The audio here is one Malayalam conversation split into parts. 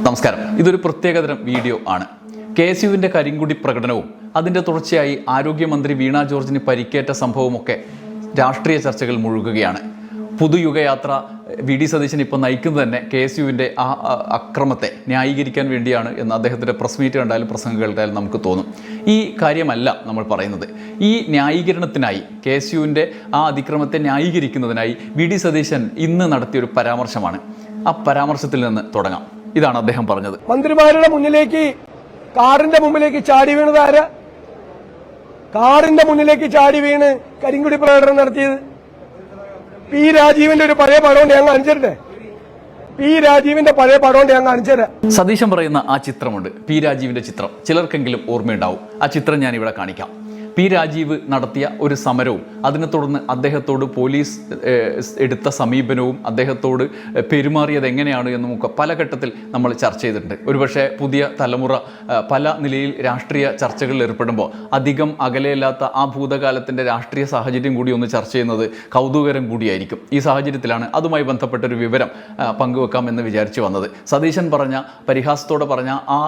നമസ്കാരം. ഇതൊരു പ്രത്യേകതരം വീഡിയോ ആണ്. KSUവിൻ്റെ കരിങ്കുടി പ്രകടനവും അതിൻ്റെ തുടർച്ചയായി ആരോഗ്യമന്ത്രി വീണ ജോർജിന് പരിക്കേറ്റ സംഭവമൊക്കെ രാഷ്ട്രീയ ചർച്ചകൾ മുഴുകുകയാണ്. പുതുയുഗയാത്ര VD സതീശൻ ഇപ്പോൾ നയിക്കുന്നത് തന്നെ KSUവിൻ്റെ ആ അക്രമത്തെ ന്യായീകരിക്കാൻ വേണ്ടിയാണ് എന്ന് അദ്ദേഹത്തിൻ്റെ പ്രസ് മീറ്റ് കണ്ടാലും പ്രസംഗം കേട്ടാലും നമുക്ക് തോന്നും. ഈ കാര്യമല്ല നമ്മൾ പറയുന്നത്. ഈ ന്യായീകരണത്തിനായി KSUവിൻ്റെ ആ അതിക്രമത്തെ ന്യായീകരിക്കുന്നതിനായി VD സതീശൻ ഇന്ന് നടത്തിയൊരു പരാമർശമാണ്. ആ പരാമർശത്തിൽ നിന്ന് തുടങ്ങാം. ഇതാണ് അദ്ദേഹം പറഞ്ഞത്. മന്ത്രിമാരുടെ മുന്നിലേക്ക് കാറിന്റെ മുമ്പിലേക്ക് ചാടി വീണത് ആര്? കാറിന്റെ മുന്നിലേക്ക് ചാടി വീണ് കരിങ്കുടി പ്രകടനം നടത്തിയത് P. രാജീവിന്റെ ഒരു പഴയ പടം ഞാൻ കാണിച്ചിട്ടെ. P. രാജീവിന്റെ പഴയ പടം ഞാൻ കാണിച്ചുതരാം. സതീശൻ പറയുന്ന ആ ചിത്രമുണ്ട്, P. രാജീവിന്റെ ചിത്രം. ചിലർക്കെങ്കിലും ഓർമ്മയുണ്ടാവും. ആ ചിത്രം ഞാൻ ഇവിടെ കാണിക്കാം. P. രാജീവ് നടത്തിയ ഒരു സമരവും അതിനെ തുടർന്ന് അദ്ദേഹത്തോട് പോലീസ് എടുത്ത സമീപനവും അദ്ദേഹത്തോട് പെരുമാറിയത് എങ്ങനെയാണ് എന്നുമൊക്കെ പല ഘട്ടത്തിൽ നമ്മൾ ചർച്ച ചെയ്തിട്ടുണ്ട്. ഒരുപക്ഷെ പുതിയ തലമുറ പല നിലയിൽ രാഷ്ട്രീയ ചർച്ചകളിൽ ഏർപ്പെടുമ്പോൾ അധികം അകലെയല്ലാത്ത ആ ഭൂതകാലത്തിൻ്റെ രാഷ്ട്രീയ സാഹചര്യം കൂടി ഒന്ന് ചർച്ച ചെയ്യുന്നത് കൗതുകരം കൂടിയായിരിക്കും. ഈ സാഹചര്യത്തിലാണ് അതുമായി ബന്ധപ്പെട്ടൊരു വിവരം പങ്കുവെക്കാം എന്ന് വിചാരിച്ചു വന്നത്. സതീശൻ പറഞ്ഞ, പരിഹാസത്തോടെ പറഞ്ഞ ആ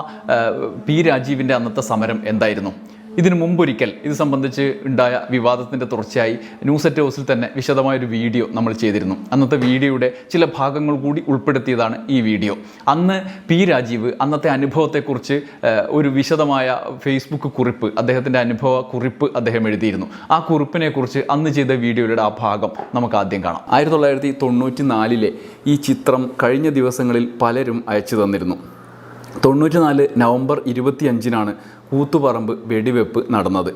P. രാജീവിൻ്റെ അന്നത്തെ സമരം എന്തായിരുന്നു? ഇതിനു മുമ്പൊരിക്കൽ ഇത് സംബന്ധിച്ച് ഉണ്ടായ വിവാദത്തിൻ്റെ തുടർച്ചയായി ന്യൂസ് അറ്റ് ഹൗസിൽ തന്നെ വിശദമായൊരു വീഡിയോ നമ്മൾ ചെയ്തിരുന്നു. അന്നത്തെ വീഡിയോയുടെ ചില ഭാഗങ്ങൾ കൂടി ഉൾപ്പെടുത്തിയതാണ് ഈ വീഡിയോ. അന്ന് P. രാജീവ് അന്നത്തെ അനുഭവത്തെക്കുറിച്ച് ഒരു വിശദമായ ഫേസ്ബുക്ക് കുറിപ്പ്, അദ്ദേഹത്തിൻ്റെ അനുഭവ കുറിപ്പ് അദ്ദേഹം എഴുതിയിരുന്നു. ആ കുറിപ്പിനെക്കുറിച്ച് അന്ന് ചെയ്ത വീഡിയോയുടെ ആ ഭാഗം നമുക്ക് ആദ്യം കാണാം. 1994 ഈ ചിത്രം കഴിഞ്ഞ ദിവസങ്ങളിൽ പലരും അയച്ചു തന്നിരുന്നു. 94 നവംബർ 25 കൂത്തുപറമ്പ് വെടിവെപ്പ് നടന്നത്.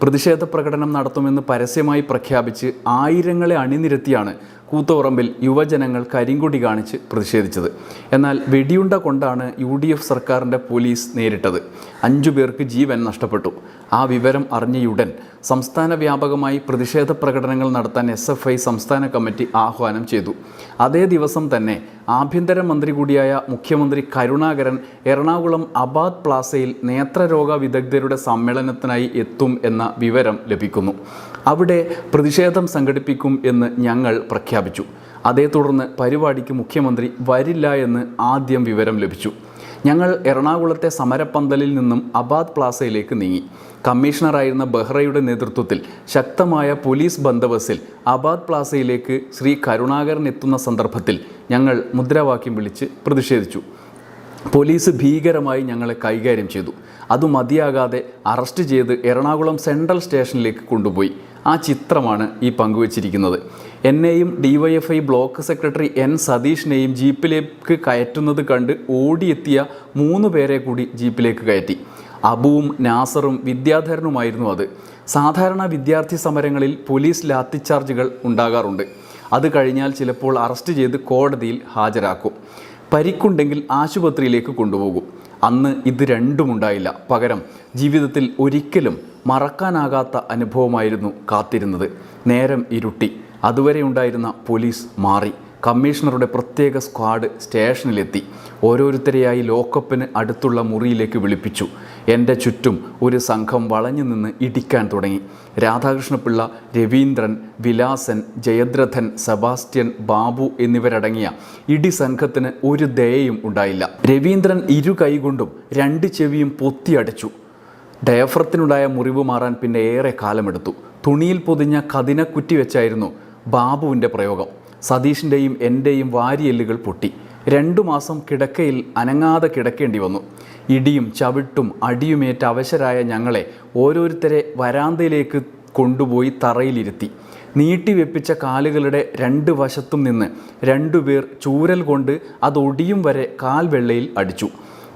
പ്രതിഷേധ പ്രകടനം നടത്തുമെന്ന് പരസ്യമായി പ്രഖ്യാപിച്ച് ആയിരങ്ങളെ അണിനിരത്തിയാണ് കൂത്തുപറമ്പിൽ യുവജനങ്ങൾ കരിങ്കൊടി കാണിച്ച് പ്രതിഷേധിച്ചത്. എന്നാൽ വെടിയുണ്ട കൊണ്ടാണ് UDF സർക്കാരിൻ്റെ പോലീസ് നേരിട്ടത്. 5 പേർക്ക് ജീവൻ നഷ്ടപ്പെട്ടു. ആ വിവരം അറിഞ്ഞയുടൻ സംസ്ഥാന വ്യാപകമായി പ്രതിഷേധ പ്രകടനങ്ങൾ നടത്താൻ SFI സംസ്ഥാന കമ്മിറ്റി ആഹ്വാനം ചെയ്തു. അതേ ദിവസം തന്നെ ആഭ്യന്തരമന്ത്രി കൂടിയായ മുഖ്യമന്ത്രി കരുണാകരൻ എറണാകുളം അബാദ് പ്ലാസയിൽ നേത്രരോഗ വിദഗ്ധരുടെ സമ്മേളനത്തിനായി എത്തും എന്ന വിവരം ലഭിക്കുന്നു. അവിടെ പ്രതിഷേധം സംഘടിപ്പിക്കും എന്ന് ഞങ്ങൾ പ്രഖ്യാപിച്ചു. അതേ തുടർന്ന് പരിപാടിക്ക് മുഖ്യമന്ത്രി വരില്ല എന്ന് ആദ്യം വിവരം ലഭിച്ചു. ഞങ്ങൾ എറണാകുളത്തെ സമരപ്പന്തലിൽ നിന്നും അബാദ് പ്ലാസയിലേക്ക് നീങ്ങി. കമ്മീഷണറായിരുന്ന ബെഹ്റയുടെ നേതൃത്വത്തിൽ ശക്തമായ പോലീസ് ബന്ദോബസ്തിൽ അബാദ് പ്ലാസയിലേക്ക് ശ്രീ കരുണാകരൻ എത്തുന്ന സന്ദർഭത്തിൽ ഞങ്ങൾ മുദ്രാവാക്യം വിളിച്ച് പ്രതിഷേധിച്ചു. പോലീസ് ഭീകരമായി ഞങ്ങളെ കൈകാര്യം ചെയ്തു. അതു മതിയാകാതെ അറസ്റ്റ് ചെയ്ത് എറണാകുളം സെൻട്രൽ സ്റ്റേഷനിലേക്ക് കൊണ്ടുപോയി. ആ ചിത്രമാണ് ഈ പങ്കുവച്ചിരിക്കുന്നത്. എന്നെയും DYFI ബ്ലോക്ക് സെക്രട്ടറി N. സതീഷിനെയും ജീപ്പിലേക്ക് കയറ്റുന്നത് കണ്ട് ഓടിയെത്തിയ 3 പേരെ കൂടി ജീപ്പിലേക്ക് കയറ്റി. അബുവും നാസറും വിദ്യാധരനുമായിരുന്നു അത്. സാധാരണ വിദ്യാർത്ഥി സമരങ്ങളിൽ പോലീസ് ലാത്തിച്ചാർജുകൾ ഉണ്ടാകാറുണ്ട്. അത് കഴിഞ്ഞാൽ ചിലപ്പോൾ അറസ്റ്റ് ചെയ്ത് കോടതിയിൽ ഹാജരാക്കും. പരിക്കുണ്ടെങ്കിൽ ആശുപത്രിയിലേക്ക് കൊണ്ടുപോകും. അന്ന് ഇത് രണ്ടും ഉണ്ടായില്ല. പകരം ജീവിതത്തിൽ ഒരിക്കലും മറക്കാനാകാത്ത അനുഭവമായിരുന്നു കാത്തിരുന്നത്. നേരം ഇരുട്ടി. അതുവരെ ഉണ്ടായിരുന്ന പോലീസ് മാറി. കമ്മീഷണറുടെ പ്രത്യേക സ്ക്വാഡ് സ്റ്റേഷനിലെത്തി. ഓരോരുത്തരെയായി ലോക്കപ്പിന് അടുത്തുള്ള മുറിയിലേക്ക് വിളിപ്പിച്ചു. എൻ്റെ ചുറ്റും ഒരു സംഘം വളഞ്ഞു നിന്ന് ഇടിക്കാൻ തുടങ്ങി. രാധാകൃഷ്ണപിള്ള, രവീന്ദ്രൻ, വിലാസൻ, ജയദ്രഥൻ, സെബാസ്റ്റ്യൻ, ബാബു എന്നിവരടങ്ങിയ ഇടി സംഘത്തിന് ഒരു ദയയും ഉണ്ടായില്ല. രവീന്ദ്രൻ 2 കൈകൊണ്ടും 2 ചെവിയും പൊത്തിയടച്ചു. ഡയഫ്രത്തിനുണ്ടായ മുറിവ് മാറാൻ പിന്നെ ഏറെ കാലമെടുത്തു. തുണിയിൽ പൊതിഞ്ഞ കതിനക്കുറ്റി വെച്ചായിരുന്നു ബാബുവിൻ്റെ പ്രയോഗം. സതീഷിൻ്റെയും എൻ്റെയും വാരിയെല്ലുകൾ പൊട്ടി. 2 മാസം കിടക്കയിൽ അനങ്ങാതെ കിടക്കേണ്ടി വന്നു. ഇടിയും ചവിട്ടും അടിയുമേറ്റ അവശരായ ഞങ്ങളെ ഓരോരുത്തരെ വരാന്തയിലേക്ക് കൊണ്ടുപോയി തറയിലിരുത്തി. നീട്ടിവെപ്പിച്ച കാലുകളുടെ 2 വശത്തും നിന്ന് 2 പേർ ചൂരൽ കൊണ്ട് അതൊടിയും വരെ കാൽവെള്ളയിൽ അടിച്ചു.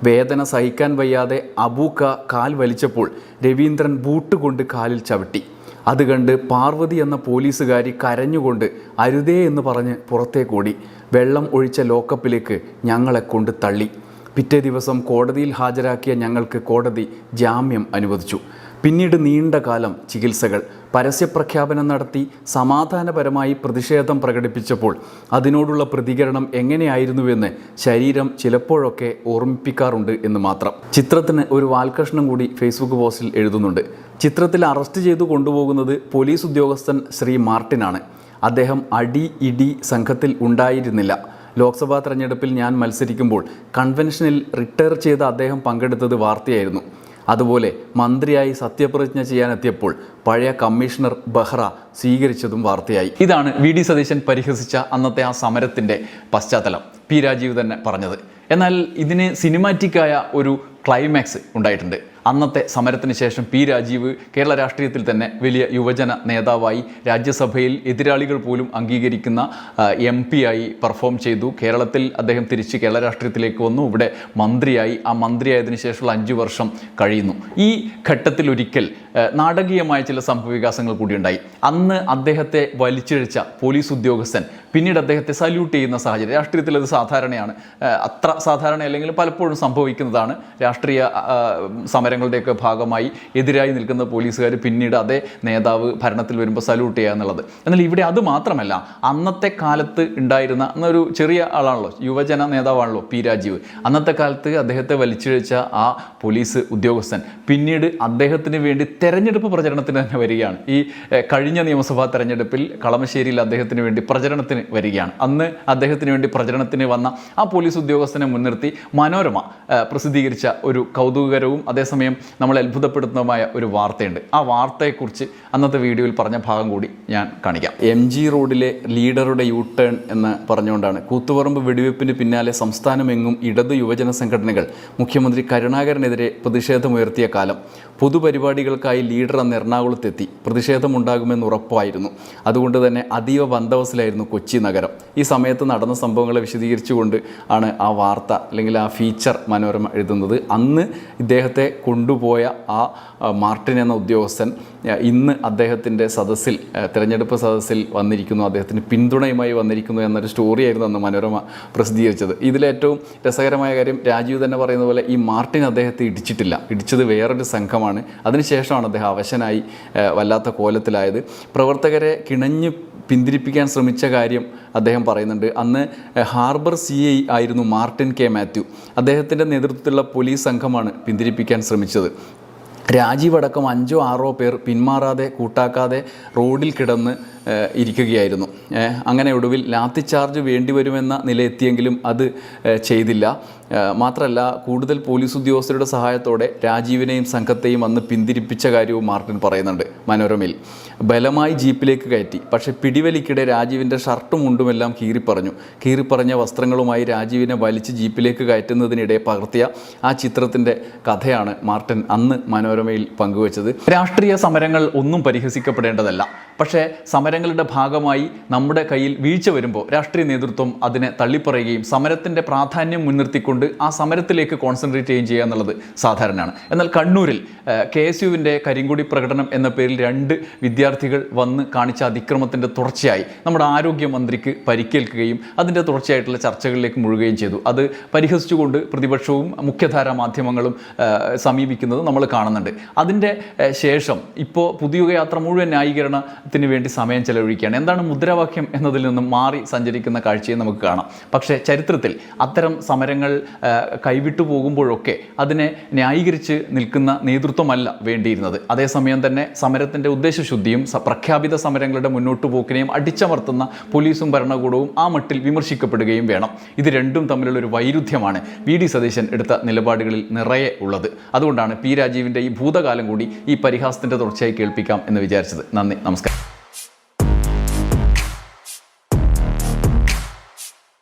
വേദന സഹിക്കാൻ വയ്യാതെ അബൂക്ക കാൽ വലിച്ചപ്പോൾ രവീന്ദ്രൻ ബൂട്ട് കൊണ്ട് കാലിൽ ചവിട്ടി. അത് കണ്ട് പാർവതി എന്ന പോലീസുകാരി കരഞ്ഞുകൊണ്ട് അരുതേ എന്ന് പറഞ്ഞ് പുറത്തേക്കോടി. വെള്ളം ഒഴിച്ച ലോക്കപ്പിലേക്ക് ഞങ്ങളെ കൊണ്ട് തള്ളി. പിറ്റേ ദിവസം കോടതിയിൽ ഹാജരാക്കിയ ഞങ്ങൾക്ക് കോടതി ജാമ്യം അനുവദിച്ചു. പിന്നീട് നീണ്ട കാലം ചികിത്സകൾ. പരസ്യപ്രഖ്യാപനം നടത്തി സമാധാനപരമായി പ്രതിഷേധം പ്രകടിപ്പിച്ചപ്പോൾ അതിനോടുള്ള പ്രതികരണം എങ്ങനെയായിരുന്നുവെന്ന് ശരീരം ചിലപ്പോഴൊക്കെ ഓർമ്മിപ്പിക്കാറുണ്ട് എന്ന് മാത്രം. ചിത്രത്തിന് ഒരു വാൽകഷ്ണം കൂടി ഫേസ്ബുക്ക് പോസ്റ്റിൽ എഴുതുന്നുണ്ട്. ചിത്രത്തിൽ അറസ്റ്റ് ചെയ്തു കൊണ്ടുപോകുന്നത് പോലീസ് ഉദ്യോഗസ്ഥൻ ശ്രീ മാർട്ടിനാണ്. അദ്ദേഹം അടി ഇടി സംഘത്തിൽ ഉണ്ടായിരുന്നില്ല. ലോക്സഭാ തെരഞ്ഞെടുപ്പിൽ ഞാൻ മത്സരിക്കുമ്പോൾ കൺവെൻഷനിൽ റിട്ടയർ ചെയ്ത അദ്ദേഹം പങ്കെടുത്തത് വാർത്തയായിരുന്നു. അതുപോലെ മന്ത്രിയായി സത്യപ്രതിജ്ഞ ചെയ്യാനെത്തിയപ്പോൾ പഴയ കമ്മീഷണർ ബെഹ്റ സ്വീകരിച്ചതും വാർത്തയായി. ഇതാണ് വി.ഡി. സതീശൻ പരിഹസിച്ച അന്നത്തെ ആ സമരത്തിൻ്റെ പശ്ചാത്തലം പി രാജീവ് തന്നെ പറഞ്ഞത്. എന്നാൽ ഇതിന് സിനിമാറ്റിക്കായ ഒരു ക്ലൈമാക്സ് ഉണ്ടായിട്ടുണ്ട്. അന്നത്തെ സമരത്തിന് ശേഷം പി രാജീവ് കേരള രാഷ്ട്രീയത്തിൽ തന്നെ വലിയ യുവജന നേതാവായി, രാജ്യസഭയിൽ എതിരാളികൾ പോലും അംഗീകരിക്കുന്ന MP ആയി പെർഫോം ചെയ്തു. കേരളത്തിൽ അദ്ദേഹം തിരിച്ച് കേരള രാഷ്ട്രീയത്തിലേക്ക് വന്നു. ഇവിടെ മന്ത്രിയായി. ആ മന്ത്രിയായതിനു ശേഷമുള്ള 5 വർഷം കഴിയുന്നു. ഈ ഘട്ടത്തിൽ ഒരിക്കൽ നാടകീയമായ ചില സംഭവവികാസങ്ങൾ കൂടിയുണ്ടായി. അന്ന് അദ്ദേഹത്തെ വലിച്ചിഴച്ച പോലീസ് ഉദ്യോഗസ്ഥൻ പിന്നീട് അദ്ദേഹത്തെ സല്യൂട്ട് ചെയ്യുന്ന സാഹചര്യം. രാഷ്ട്രീയത്തിൽ അത് സാധാരണയാണ്. അത്ര സാധാരണ അല്ലെങ്കിൽ പലപ്പോഴും സംഭവിക്കുന്നതാണ്. രാഷ്ട്രീയ സമരങ്ങളുടെയൊക്കെ ഭാഗമായി എതിരായി നിൽക്കുന്ന പോലീസുകാർ പിന്നീട് അതേ നേതാവ് ഭരണത്തിൽ വരുമ്പോൾ സല്യൂട്ട് ചെയ്യുക എന്നുള്ളത്. എന്നാൽ ഇവിടെ അത് മാത്രമല്ല, അന്നത്തെ കാലത്ത് ഉണ്ടായിരുന്ന അന്നൊരു ചെറിയ ആളാണല്ലോ, യുവജന നേതാവാണല്ലോ പി രാജീവ്. അന്നത്തെ കാലത്ത് അദ്ദേഹത്തെ വലിച്ചിഴച്ച ആ പോലീസ് ഉദ്യോഗസ്ഥൻ പിന്നീട് അദ്ദേഹത്തിന് വേണ്ടി തെരഞ്ഞെടുപ്പ് പ്രചരണത്തിന് തന്നെ വരികയാണ്. ഈ കഴിഞ്ഞ നിയമസഭാ തെരഞ്ഞെടുപ്പിൽ കളമശ്ശേരിയിൽ അദ്ദേഹത്തിന് വേണ്ടി പ്രചരണത്തിന് വരികയാണ്. അന്ന് അദ്ദേഹത്തിന് വേണ്ടി പ്രചരണത്തിന് വന്ന ആ പോലീസ് ഉദ്യോഗസ്ഥനെ മുൻനിർത്തി മനോരമ പ്രസിദ്ധീകരിച്ച ഒരു കൗതുകകരവും അതേസമയം നമ്മളെ അത്ഭുതപ്പെടുത്തുന്നതുമായ ഒരു വാർത്തയുണ്ട്. ആ വാർത്തയെക്കുറിച്ച് അന്നത്തെ വീഡിയോയിൽ പറഞ്ഞ ഭാഗം കൂടി ഞാൻ കാണിക്കാം. MG റോഡിലെ ലീഡറുടെ U-ടേൺ എന്ന് പറഞ്ഞുകൊണ്ടാണ് കൂത്തുപറമ്പ് വെടിവെപ്പിന് പിന്നാലെ സംസ്ഥാനമെങ്ങും ഇടതു യുവജന സംഘടനകൾ മുഖ്യമന്ത്രി കരുണാകരനെതിരെ പ്രതിഷേധമുയർത്തിയ കാലം. പൊതുപരിപാടികൾക്കായി ലീഡർ അന്ന് എറണാകുളത്തെത്തി. പ്രതിഷേധമുണ്ടാകുമെന്ന് ഉറപ്പായിരുന്നു. അതുകൊണ്ട് തന്നെ അതീവ ബന്ധവസിലായിരുന്നു കൊച്ചി നഗരം. ഈ സമയത്ത് നടന്ന സംഭവങ്ങളെ വിശദീകരിച്ചുകൊണ്ട് ആണ് ആ വാർത്ത അല്ലെങ്കിൽ ആ ഫീച്ചർ മനോരമ എഴുതുന്നത്. അന്ന് ഇദ്ദേഹത്തെ കൊണ്ടുപോയ ആ മാർട്ടിൻ എന്ന ഉദ്യോഗസ്ഥൻ ഇന്ന് അദ്ദേഹത്തിൻ്റെ സദസ്സിൽ, തിരഞ്ഞെടുപ്പ് സദസ്സിൽ വന്നിരിക്കുന്നു, അദ്ദേഹത്തിന് പിന്തുണയുമായി വന്നിരിക്കുന്നു എന്നൊരു സ്റ്റോറിയായിരുന്നു അന്ന് മനോരമ പ്രസിദ്ധീകരിച്ചത്. ഇതിലേറ്റവും രസകരമായ കാര്യം, രാജീവ് തന്നെ പറയുന്ന പോലെ ഈ മാർട്ടിൻ അദ്ദേഹത്തെ ഇടിച്ചിട്ടില്ല. ഇടിച്ചത് വേറൊരു സംഘമാണ്. അതിനുശേഷമാണ് അദ്ദേഹം അവശനായി വല്ലാത്ത കോലത്തിലായത്. പ്രവർത്തകരെ കിണഞ്ഞ് പിന്തിരിപ്പിക്കാൻ ശ്രമിച്ച കാര്യം അദ്ദേഹം പറയുന്നുണ്ട്. അന്ന് ഹാർബർ CI ആയിരുന്നു മാർട്ടിൻ K. മാത്യു. അദ്ദേഹത്തിൻ്റെ നേതൃത്വത്തിലുള്ള പോലീസ് സംഘമാണ് പിന്തിരിപ്പിക്കാൻ ശ്രമിച്ചത്. രാജീവ് അടക്കം 5 or 6 പേർ പിന്മാറാതെ കൂട്ടാക്കാതെ റോഡിൽ കിടന്ന് ഇരിക്കുകയായിരുന്നു. അങ്ങനെ ഒടുവിൽ ലാത്തി ചാർജ് വേണ്ടിവരുമെന്ന നിലയെത്തിയെങ്കിലും അത് ചെയ്തില്ല. മാത്രമല്ല, കൂടുതൽ പോലീസ് ഉദ്യോഗസ്ഥരുടെ സഹായത്തോടെ രാജീവിനെയും സംഘത്തെയും അന്ന് പിന്തിരിപ്പിച്ച കാര്യവും മാർട്ടിൻ പറയുന്നുണ്ട് മനോരമയിൽ. ബലമായി ജീപ്പിലേക്ക് കയറ്റി. പക്ഷേ പിടിവലിക്കിടെ രാജീവിൻ്റെ ഷർട്ടും മുണ്ടുമെല്ലാം കീറിപ്പറഞ്ഞ വസ്ത്രങ്ങളുമായി രാജീവിനെ വലിച്ച് ജീപ്പിലേക്ക് കയറ്റുന്നതിനിടെ പകർത്തിയ ആ ചിത്രത്തിൻ്റെ കഥയാണ് മാർട്ടിൻ അന്ന് മനോരമയിൽ പങ്കുവച്ചത്. രാഷ്ട്രീയ സമരങ്ങൾ ഒന്നും പരിഹസിക്കപ്പെടേണ്ടതല്ല. പക്ഷേ സമരങ്ങളുടെ ഭാഗമായി നമ്മുടെ കയ്യിൽ വീഴ്ച വരുമ്പോൾ രാഷ്ട്രീയ നേതൃത്വം അതിനെ തള്ളിപ്പറയുകയും സമരത്തിൻ്റെ പ്രാധാന്യം മുൻനിർത്തിക്കൊണ്ട് ആ സമരത്തിലേക്ക് കോൺസെൻട്രേറ്റ് ചെയ്യുക എന്നുള്ളത് സാധാരണയാണ്. എന്നാൽ കണ്ണൂരിൽ KSUവിൻ്റെ കരിങ്കൊടി പ്രകടനം എന്ന പേരിൽ 2 വിദ്യാർത്ഥികൾ വന്ന് കാണിച്ച അതിക്രമത്തിൻ്റെ തുടർച്ചയായി നമ്മുടെ ആരോഗ്യമന്ത്രിക്ക് പരിക്കേൽക്കുകയും അതിൻ്റെ തുടർച്ചയായിട്ടുള്ള ചർച്ചകളിലേക്ക് മുഴുകുകയും ചെയ്തു. അത് പരിഹസിച്ചുകൊണ്ട് പ്രതിപക്ഷവും മുഖ്യധാരാ മാധ്യമങ്ങളും സമീപിക്കുന്നത് നമ്മൾ കാണുന്നുണ്ട്. അതിൻ്റെ ശേഷം ഇപ്പോൾ പുതുയുഗയാത്ര മുഴുവൻ ന്യായീകരണത്തിന് വേണ്ടി സമയം ചെലവഴിക്കുകയാണ്. എന്താണ് മുദ്രാവാക്യം എന്നതിൽ നിന്നും മാറി സഞ്ചരിക്കുന്ന കാഴ്ചയെ നമുക്ക് കാണാം. പക്ഷേ ചരിത്രത്തിൽ അത്തരം സമരങ്ങൾ കൈവിട്ടു പോകുമ്പോഴൊക്കെ അതിനെ ന്യായീകരിച്ച് നിൽക്കുന്ന നേതൃത്വമല്ല വേണ്ടിയിരുന്നത്. അതേസമയം തന്നെ സമരത്തിൻ്റെ ഉദ്ദേശശുദ്ധിയും പ്രഖ്യാപിത സമരങ്ങളുടെ മുന്നോട്ട് പോക്കിനെയും അടിച്ചമർത്തുന്ന പോലീസും ഭരണകൂടവും ആ മട്ടിൽ വിമർശിക്കപ്പെടുകയും വേണം. ഇത് രണ്ടും തമ്മിലുള്ള ഒരു വൈരുദ്ധ്യമാണ് വി.ഡി. സതീശൻ എടുത്ത നിലപാടുകളിൽ നിറയെ ഉള്ളത്. അതുകൊണ്ടാണ് പി രാജീവിൻ്റെ ഈ ഭൂതകാലം കൂടി ഈ പരിഹാസത്തിൻ്റെ തുടർച്ചയായി കേൾപ്പിക്കാം എന്ന് വിചാരിച്ചത്. നന്ദി, നമസ്കാരം.